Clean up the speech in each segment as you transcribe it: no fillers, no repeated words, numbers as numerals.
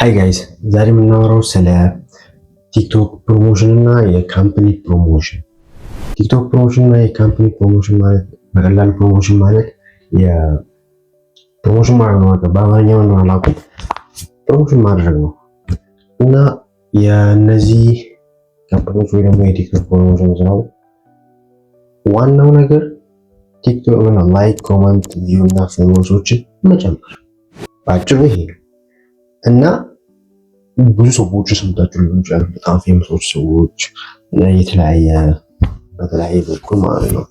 ሃይ ጋይስ ዛሬ የምናወራው ስለ ቲክቶክ ፕሮሞሽን እና የካምፓኒ ፕሮሞሽን። ቲክቶክ ፕሮሞሽን እና የካምፓኒ ፕሮሞሽን ማለት በቀላል ፕሮሞሽን ማለት የፕሮሞሽን ማለት ነው። በአማርኛ ምን አላውቅም፣ ፕሮሞሽን ማድረግ ነው እና የነዚህ ካምፓኒዎች ወይ ደግሞ የቲክቶክ ፕሮሞሽን ነው ዋናው ነገር ቲክቶክ እና ላይክ፣ ኮመንት፣ ቪው እና ፎሎወርሶችን መጨመር ባጭሩ ይሄ ነው። እና ብዙ ሰዎች ሰምታችሁ ሊሆን ይችላል። በጣም ፌመሶች ሰዎች በተለያየ በኩል ማለት ነው።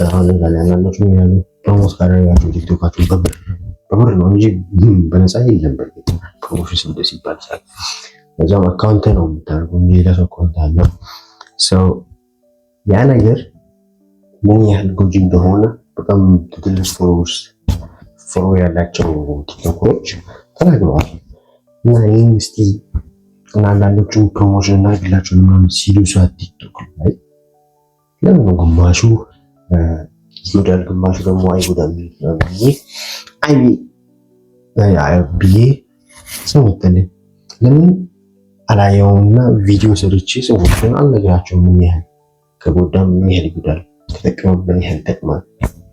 አሁን ላይ ያላችሁ ምን ያሉ ፕሮሞት ካደረጋችሁ ቲክቶካችሁ በብር ነው እንጂ በነፃ የለም። በርግጥ ፕሮሞሽን ሲባል እዛም አካውንት ነው የምታደርገው እንጂ ለሰው አካውንት አለ። ያ ነገር ምን ያህል ጎጂ እንደሆነ በጣም ትልቅ ፎሎ ያላቸው ቲክቶከሮች ተናግረዋል። እና እኔም እስቲ እና አንዳንዶቹም ፕሮሞሽን እናድርግላቸው ምናምን ሲሉ ቲክቶክ ላይ ለምን ነው ግማሹ ይጎዳል ግማሹ ደግሞ አይጎዳም ብዬ ሰው መጠለኝ ለምን አላየውምና ቪዲዮ ሰርቼ ሰዎችን አልነግራቸው ምን ያህል ከጎዳም ምን ያህል ይጎዳል ከጠቀመም ምን ያህል ይጠቅማል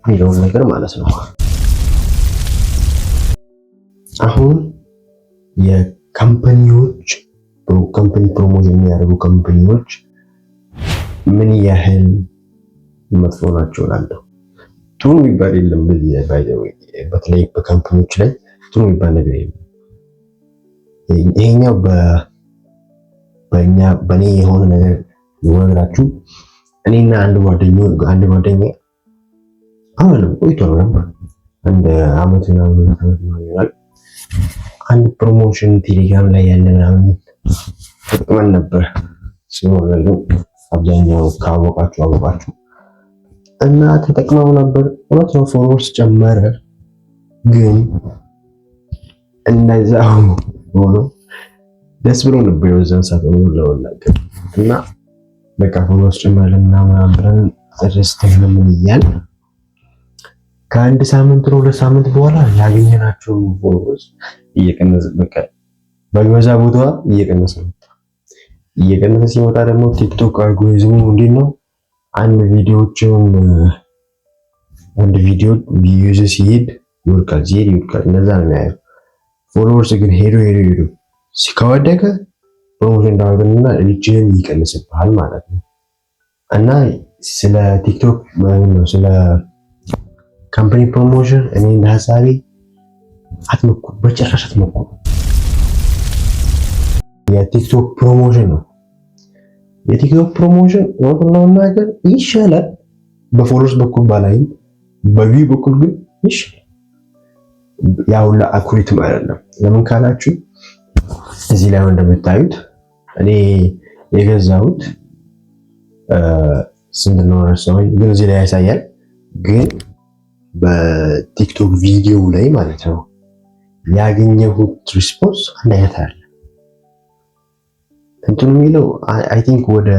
የሚለውን ነገር ማለት ነው። አሁን የካምፓኒዎች ፕሮሞሽን የሚያደርጉ ካምፓኒዎች ምን ያህል መጥፎ ናቸው እላለሁ። ጥሩ የሚባል የለም። በተለይ በካምፓኒዎች ላይ ጥሩ የሚባል ነገር የለም። ይሄኛው በእኔ የሆነ ነገር ይወራችሁ እኔና አንድ ጓደኛ አሁን ቆይቷል ነበር አንድ አመት ምናምን ይሆናል። አንድ ፕሮሞሽን ቴሌግራም ላይ ያለ ምናምን ተጠቅመን ነበር ሲሆን አብዛኛው ካወቃችሁ እና ተጠቅመው ነበር። እውነት ነው ፎሎወርስ ጨመረ፣ ግን እንደዛው ሆኖ ደስ ብሎ ነበር የወዘን ሳተው ለወላቀ እና በቃ ፎሎወርስ ጨመረ ምናምን ብለን ተደስተን ምን እያል ከአንድ ሳምንት ነው ሁለት ሳምንት በኋላ ያገኘናቸው ፎሎወርስ እየቀነሰ በቃ በገዛ ቦታ እየቀነሰ ሲመጣ ደግሞ ቲክቶክ አልጎሪዝሙ እንዴት ነው አንድ ቪዲዮ ቪዩዝ ሲሄድ ይወድቃል እንደዛ ነው የሚያየው። ፎሎወርስ ግን ሄዶ ሲከወደቀ ፕሮሞሽን እንዳደረግንና ሪጅን ይቀንስብሃል ማለት ነው። እና ስለ ቲክቶክ ስለ ካምፓኒ ፕሮሞሽን እኔ እንደ ሀሳቤ አትሞክሩ፣ በጭራሽ አትሞክሩ። የቲክቶክ ፕሮሞሽን ነው የቲክቶክ ፕሮሞሽን ነው ነገር ይሻላል። በፎሎወርስ በኩል ባላይም በቪው በኩል ግን ይሻላል። ያው ለአኩሪትም አይደለም። ለምን ካላችሁ እዚህ ላይ እንደምታዩት እኔ የገዛሁት ስንት ነው ረሳሁኝ፣ ግን እዚህ ላይ ያሳያል። ግን በቲክቶክ ቪዲዮ ላይ ማለት ነው ያገኘሁት ሪስፖንስ አንድ አይነት አይደለም። እንትኑ የሚለው አይ ቲንክ ወደ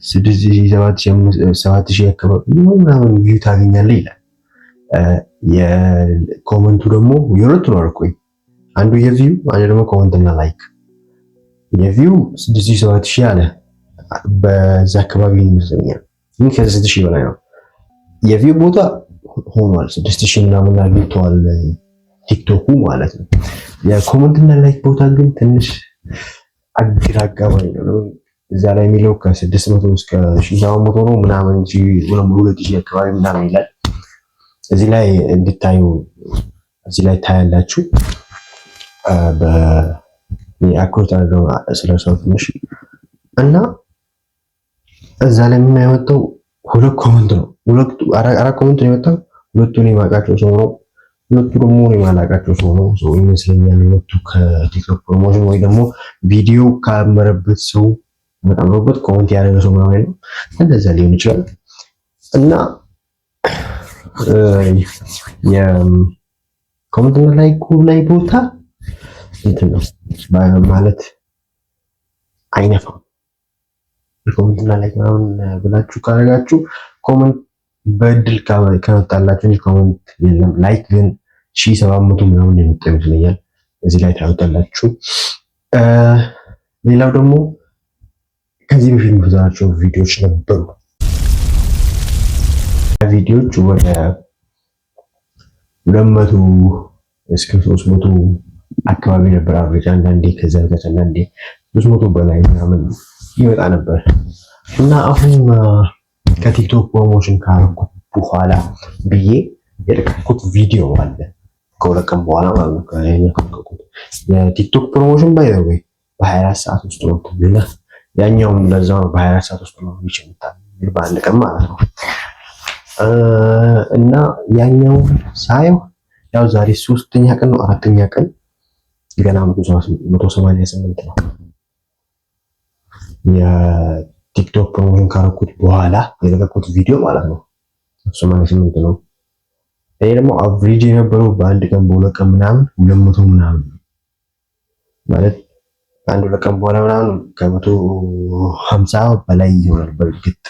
6000 አካባቢ ምናምን ቪው ታገኛለህ ይላል። የኮመንቱ ደግሞ የሁለቱ ነው አልኩኝ። አንዱ የቪው አንዱ ደግሞ ኮመንት እና ላይክ። የቪው 6000 አለ በዛ አካባቢ ይመስለኛል፣ ግን ከ6000 በላይ ነው። የቪው ቦታ ሆኗል 6000 ምናምን አግኝተዋል ቲክቶኩ ማለት ነው። የኮመንት እና ላይክ ቦታ ግን ትንሽ አግራጋባኝ ነው። እዛ ላይ የሚለው ከ600 እስከ 1700 ነው ምናምን እንጂ 2000 አካባቢ ምናምን ይላል። እዚህ ላይ እንድታዩ እዚህ ላይ ታያላችሁ። በአኩሬት አድርገው ስለሰው ትንሽ እና እዛ ላይ ምን ያወጣው ሁለት ኮመንት ነው። አራት ኮመንት ነው የወጣው። ሁለቱን የማውቃቸው ሰው ነው፣ ሁለቱ ደግሞ የማላውቃቸው ሰው ነው። ሰው ይመስለኛል ሁለቱ ከቲክቶክ ፕሮሞሽን ወይ ደግሞ ቪዲዮ ካመረበት ሰው መጣምሮበት ኮመንት ያደረገ ሰው ማለት ነው። እንደዛ ሊሆን ይችላል። እና የኮመንት ላይ ቦታ እንትን ነው ማለት አይነፋም። ኮመንት ላይ ምናምን ብላችሁ ካደረጋችሁ ኮመንት በእድል ከመጣላችሁ እንጂ ኮመንት የለም። ላይክ ግን 1700 ምናምን የመጣ ይመስለኛል። እዚህ ላይ ታዩታላችሁ። ሌላው ደግሞ ከዚህ በፊት የምሰራቸው ቪዲዮዎች ነበሩ። ቪዲዮዎች ወደ 200 እስከ 300 አካባቢ ነበር አቨሬጅ። አንዳንዴ ከዛ በታች አንዳንዴ 300 በላይ ምናምን ይወጣ ነበር እና አሁን ከቲክቶክ ፕሮሞሽን ካረኩት በኋላ ብዬ የለቀኩት ቪዲዮ አለ ከሁለት ቀን በኋላ ማለት ነው። የቲክቶክ ፕሮሞሽን ባይዘው በ24 ሰዓት ውስጥ ነው እና ያኛውም ለዛው በ24 ሰዓት ውስጥ ነው የሚችሉታል በአንድ ቀን ማለት ነው። እና ያኛው ሳየው ያው ዛሬ 3ኛ ቀን ነው 4ኛ ቀን ገና 188 ነው የቲክቶክ ፕሮሞሽን ካረኩት በኋላ የለቀኩት ቪዲዮ ማለት ነው። 88 ነው። ይሄ ደግሞ አቨሬጅ የነበረው በአንድ ቀን በሁለት ቀን ምናምን 200 ምናምን ማለት አንድ ሁለት ቀን በኋላ ምናምን ከ150 በላይ ይሆናል። በእርግጥ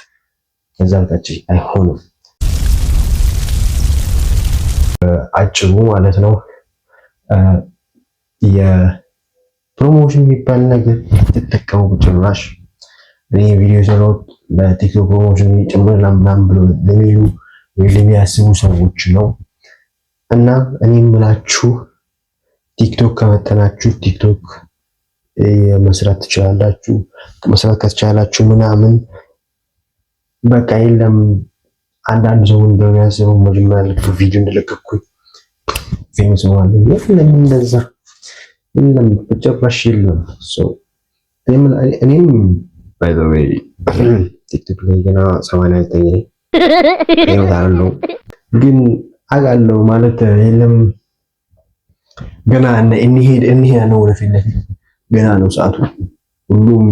ከዛ በታች አይሆንም። አጭሩ ማለት ነው የፕሮሞሽን የሚባል ነገር ትጠቀሙ ጭራሽ እኔ ቪዲዮ ሰራው ለቲክቶክ ፕሮሞሽን ጭምር ምናምን ብሎ ለሚሉ ወይ ለሚያስቡ ሰዎች ነው። እና እኔ የምላችሁ ቲክቶክ ከመጠናችሁ ቲክቶክ መስራት ትችላላችሁ። መስራት ከተቻላችሁ ምናምን በቃ የለም አንዳንድ ሰው እንደሚያስበው መጀመሪያ ልክ ቪዲዮ እንደለቀኩኝ ፌመስ ሆናለሁ። የለም እንደዛ የለም፣ በጭራሽ የለም። እኔም ባይ ዘ ዌይ ቲክቶክ ላይ ገና 89 ነኝ ይወጣለው ግን አውቃለሁ ማለት የለም ገና እንሄድ ነው ወደፊት ለፊት ገና ነው ሰዓቱ። ሁሉም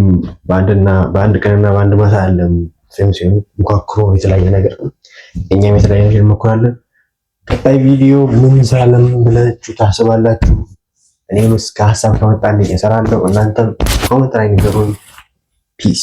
በአንድ ቀንና በአንድ ማታ አለም ፌመስ ሲሆኑ ሙካክሮ የተለያየ ነገር እኛም የተለያየ ነገር እንሞክራለን። ቀጣይ ቪዲዮ ምን እንሰራለን ብላችሁ ታስባላችሁ? እኔም እስከ ሀሳብ ከመጣልኝ እሰራለሁ። እናንተም ኮሜንት ላይ ንገሩኝ። ፒስ